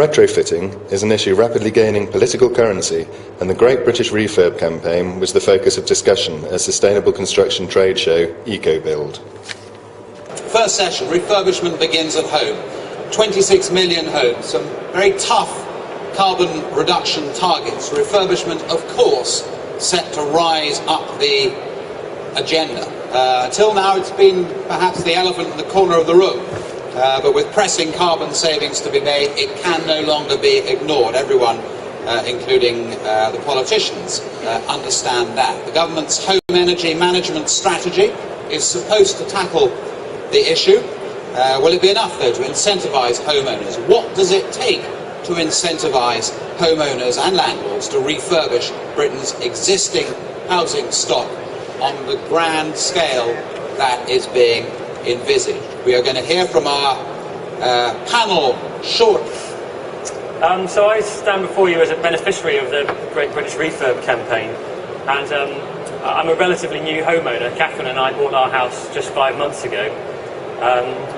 Retrofitting is an issue rapidly gaining political currency, and the Great British Refurb campaign was the focus of discussion at sustainable construction trade show EcoBuild. First session, refurbishment begins at home. 26 million homes, some very tough carbon reduction targets. Refurbishment, of course, set to rise up the agenda. Until now it's been perhaps the elephant in the corner of the room. But with pressing carbon savings to be made, it can no longer be ignored. Everyone, including the politicians, understand that. The government's home energy management strategy is supposed to tackle the issue. Will it be enough, though, to incentivise homeowners? What does it take to incentivise homeowners and landlords to refurbish Britain's existing housing stock on the grand scale that is being envisaged? We are going to hear from our panel shortly. So I stand before you as a beneficiary of the Great British Refurb campaign, and I'm a relatively new homeowner. Catherine and I bought our house just 5 months ago.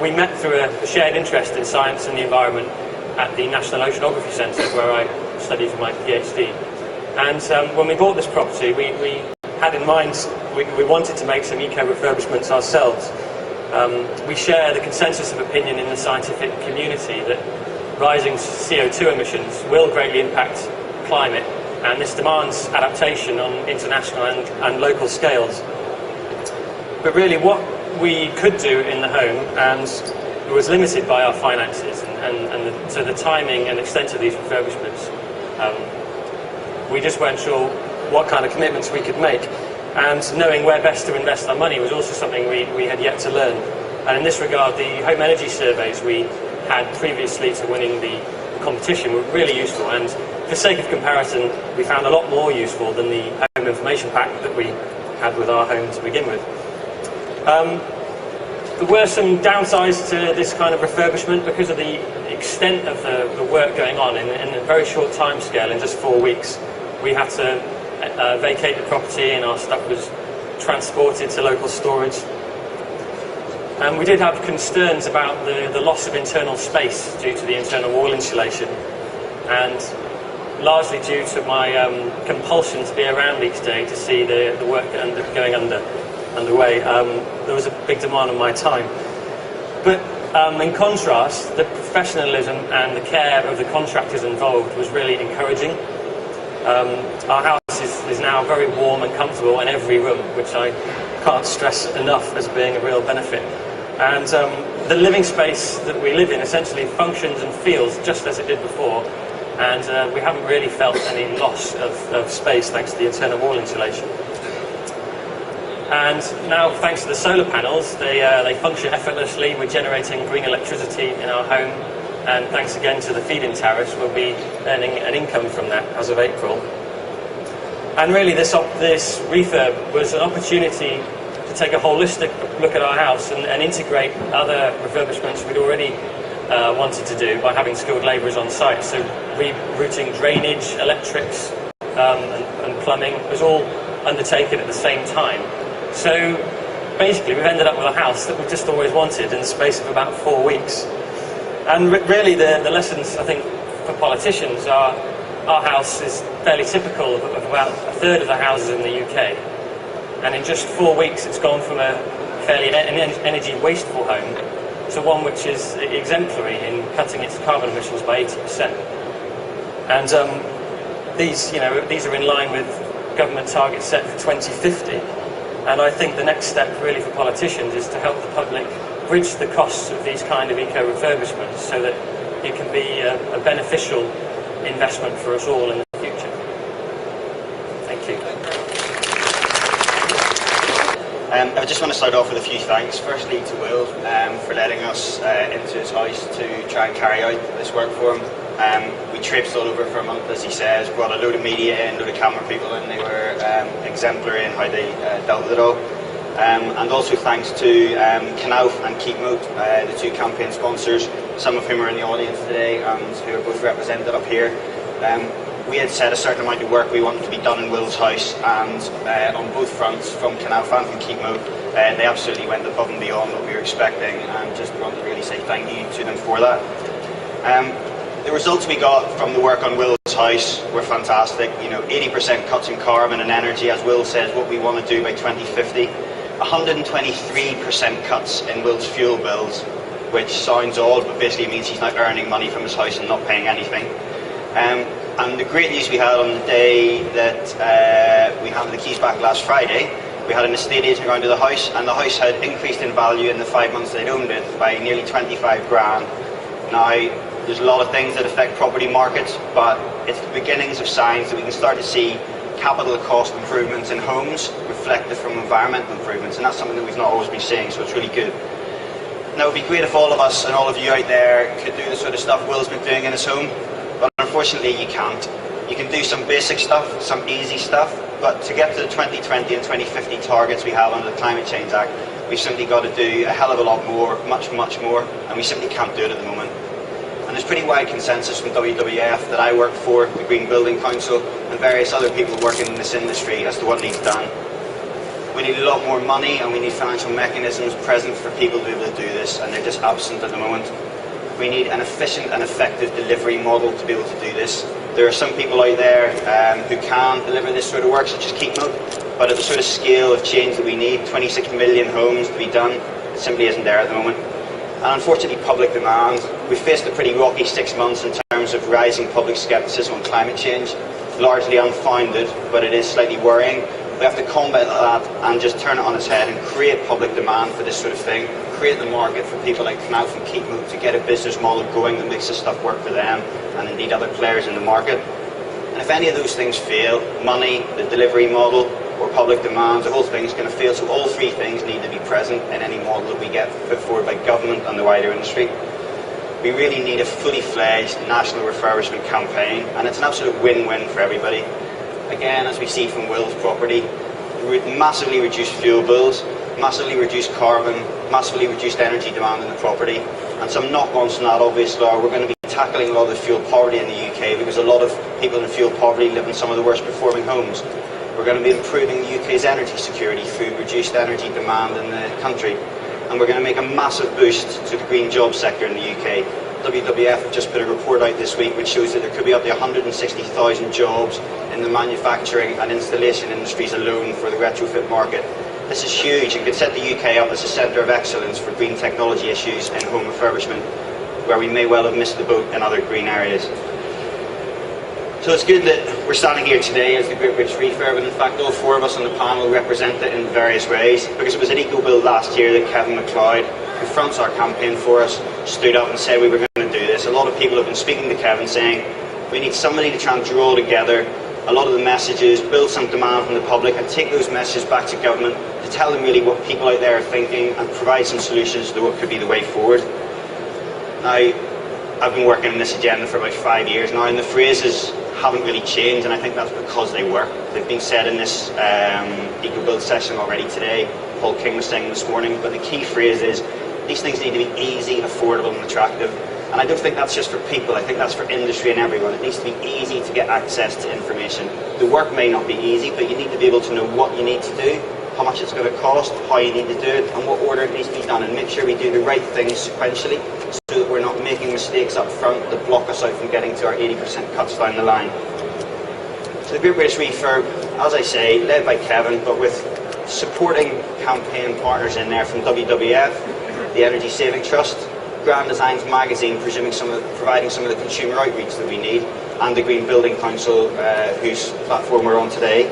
We met through a shared interest in science and the environment at the National Oceanography Centre, where I studied for my PhD. And when we bought this property, we had in mind we wanted to make some eco-refurbishments ourselves. We share the consensus of opinion in the scientific community that rising CO2 emissions will greatly impact climate, and this demands adaptation on international and local scales. But really what we could do in the home, and it was limited by our finances and so the timing and extent of these refurbishments, we just weren't sure what kind of commitments we could make. And knowing where best to invest our money was also something we had yet to learn. And in this regard, the home energy surveys we had previously to winning the competition were really useful. And for sake of comparison, we found a lot more useful than the home information pack that we had with our home to begin with. There were some downsides to this kind of refurbishment because of the extent of the work going on in a very short time scale. In just 4 weeks, we had to vacate the property, and our stuff was transported to local storage. And we did have concerns about the loss of internal space due to the internal wall insulation, and largely due to my compulsion to be around each day to see the work going underway. There was a big demand on my time. But in contrast, the professionalism and the care of the contractors involved was really encouraging. Our house is now very warm and comfortable in every room, which I can't stress enough as being a real benefit. And the living space that we live in essentially functions and feels just as it did before, and we haven't really felt any loss of space thanks to the internal wall insulation. And now, thanks to the solar panels, they function effortlessly. We're generating green electricity in our home, and thanks again to the feed-in tariffs, we'll be earning an income from that as of April. And really, this refurb was an opportunity to take a holistic look at our house and integrate other refurbishments we'd already wanted to do by having skilled labourers on site. So rerouting drainage, electrics, and plumbing was all undertaken at the same time. So basically, we've ended up with a house that we've just always wanted in the space of about 4 weeks. And really, the lessons, I think, for politicians are our house is fairly typical of about a third of the houses in the UK. And in just 4 weeks, it's gone from a fairly energy wasteful home to one which is exemplary in cutting its carbon emissions by 80%. And these are in line with government targets set for 2050. And I think the next step really for politicians is to help the public bridge the costs of these kind of eco-refurbishments so that it can be a beneficial investment for us all in the future. Thank you. I just want to start off with a few thanks. Firstly to Will for letting us into his house to try and carry out this work for him. We traipsed all over for a month, as he says, brought a load of media in, a load of camera people in. They were exemplary in how they dealt with it all. And also thanks to Knauf and Keep Moat, the two campaign sponsors, some of whom are in the audience today and who are both represented up here. We had set a certain amount of work we wanted to be done in Will's house, and on both fronts, from Knauf and from Keep Moat, they absolutely went above and beyond what we were expecting, and just wanted to really say thank you to them for that. The results we got from the work on Will's house were fantastic. 80% cuts in carbon and energy, as Will says, what we want to do by 2050. 123% cuts in Will's fuel bills, which sounds odd, but basically means he's not earning money from his house and not paying anything. And the great news we had on the day that we handed the keys back last Friday, we had an estate agent around to the house, and the house had increased in value in the 5 months they'd owned it by nearly 25 grand. Now, there's a lot of things that affect property markets, but it's the beginnings of signs that we can start to see capital cost improvements in homes reflected from environmental improvements, and that's something that we've not always been seeing, so it's really good. Now, it would be great if all of us and all of you out there could do the sort of stuff Will's been doing in his home, but unfortunately you can't. You can do some basic stuff, some easy stuff, but to get to the 2020 and 2050 targets we have under the Climate Change Act, we've simply got to do a hell of a lot more, much more, and we simply can't do it at the moment. And there's pretty wide consensus from WWF that I work for, the Green Building Council, and various other people working in this industry as to what needs done. We need a lot more money, and we need financial mechanisms present for people to be able to do this, and they're just absent at the moment. We need an efficient and effective delivery model to be able to do this. There are some people out there who can deliver this sort of work, such as Keepmoat, but at the sort of scale of change that we need, 26 million homes to be done, it simply isn't there at the moment. And unfortunately, public demand. We faced a pretty rocky 6 months in terms of rising public scepticism on climate change, largely unfounded, but it is slightly worrying. We have to combat that and just turn it on its head and create public demand for this sort of thing, create the market for people like Knauf and Keepmoat to get a business model going that makes this stuff work for them and indeed other players in the market. And if any of those things fail, money, the delivery model, or public demand, the whole thing is going to fail. So all three things need to be present in any model that we get put forward by government and the wider industry. We really need a fully fledged national refurbishment campaign, and it's an absolute win-win for everybody. Again, as we see from Will's property, massively reduced fuel bills, massively reduced carbon, massively reduced energy demand in the property, and some knock-ons from that obviously are we're going to be tackling a lot of the fuel poverty in the UK, because a lot of people in fuel poverty live in some of the worst performing homes. We're going to be improving the UK's energy security through reduced energy demand in the country, and we're going to make a massive boost to the green job sector in the UK. WWF have just put a report out this week which shows that there could be up to 160,000 jobs in the manufacturing and installation industries alone for the retrofit market. This is huge and could set the UK up as a centre of excellence for green technology issues in home refurbishment, where we may well have missed the boat in other green areas. So it's good that we're standing here today as the Great British Refurb, and in fact all four of us on the panel represent it in various ways, because it was at EcoBuild last year that Kevin MacLeod, who fronts our campaign for us, stood up and said we were going to do this. A lot of people have been speaking to Kevin saying we need somebody to try and draw together a lot of the messages, build some demand from the public, and take those messages back to government to tell them really what people out there are thinking and provide some solutions to what could be the way forward. Now, I've been working on this agenda for about 5 years now, and the phrases haven't really changed, and I think that's because they work. They've been said in this EcoBuild session already today. Paul King was saying this morning, but the key phrase is these things need to be easy, affordable and attractive. And I don't think that's just for people, I think that's for industry and everyone. It needs to be easy to get access to information. The work may not be easy, but you need to be able to know what you need to do, how much it's going to cost, how you need to do it, and what order it needs to be done, and make sure we do the right things sequentially so that we're not making mistakes up front that block us out from getting to our 80% cuts down the line. So the Great British Refurb, as I say, led by Kevin, but with supporting campaign partners in there from WWF, the Energy Saving Trust, Grand Designs magazine, providing some of the consumer outreach that we need, and the Green Building Council, whose platform we're on today.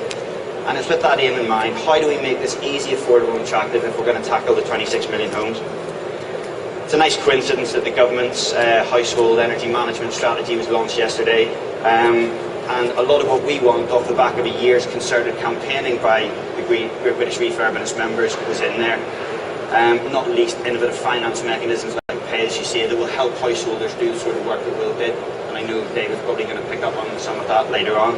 And it's with that aim in mind, how do we make this easy, affordable and attractive if we're going to tackle the 26 million homes? It's a nice coincidence that the government's household energy management strategy was launched yesterday, and a lot of what we want off the back of a year's concerted campaigning by the Great British Refurb and its members was in there. Not least innovative finance mechanisms like pay as you say that will help householders do the sort of work that Will did, and I know David's probably going to pick up on some of that later on.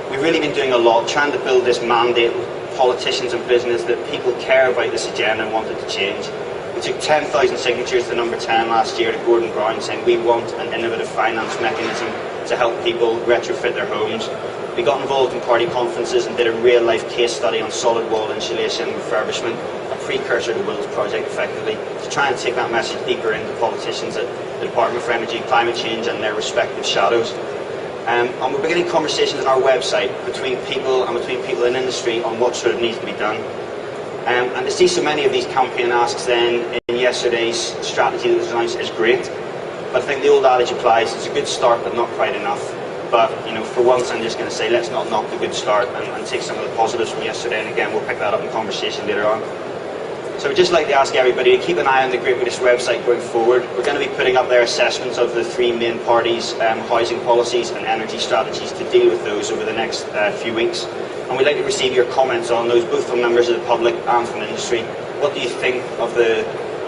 We've really been doing a lot trying to build this mandate with politicians and business that people care about this agenda and wanted to change. We took 10,000 signatures to number 10 last year to Gordon Brown saying we want an innovative finance mechanism to help people retrofit their homes. We got involved in party conferences and did a real-life case study on solid wall insulation refurbishment, a precursor to Will's project effectively, to try and take that message deeper into politicians at the Department for Energy, Climate Change and their respective shadows. And we're beginning conversations on our website between people in industry on what sort of needs to be done. And to see so many of these campaign asks then in yesterday's strategy that was announced is great. But I think the old adage applies, it's a good start but not quite enough. But for once I'm just going to say let's not knock the good start and take some of the positives from yesterday, and again we'll pick that up in conversation later on. So I'd just like to ask everybody to keep an eye on the Great British website going forward. We're going to be putting up their assessments of the three main parties' housing policies and energy strategies to deal with those over the next few weeks. And we'd like to receive your comments on those, both from members of the public and from industry. What do you think of the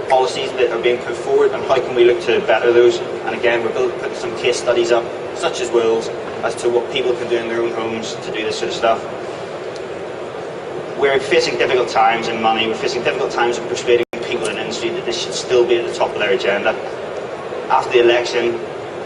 policies that are being put forward, and how can we look to better those? And again, we're putting some case studies up, such as Will's, as to what people can do in their own homes to do this sort of stuff. We're facing difficult times in money, we're facing difficult times in persuading people in industry that this should still be at the top of their agenda. After the election,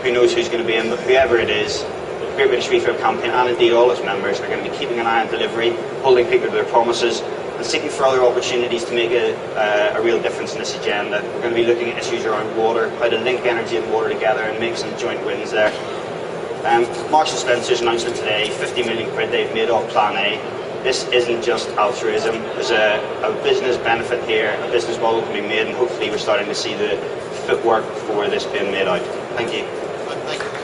who knows who's going to be in, but whoever it is, the Great British Refurb campaign and indeed all its members are going to be keeping an eye on delivery, holding people to their promises, and seeking for other opportunities to make a real difference in this agenda. We're going to be looking at issues around water, how to link energy and water together and make some joint wins there. Marks and Spencer's announcement today, 50 million quid they've made off Plan A. This isn't just altruism, there's a business benefit here, a business model can be made, and hopefully we're starting to see the footwork for this being made out. Thank you. Thank you.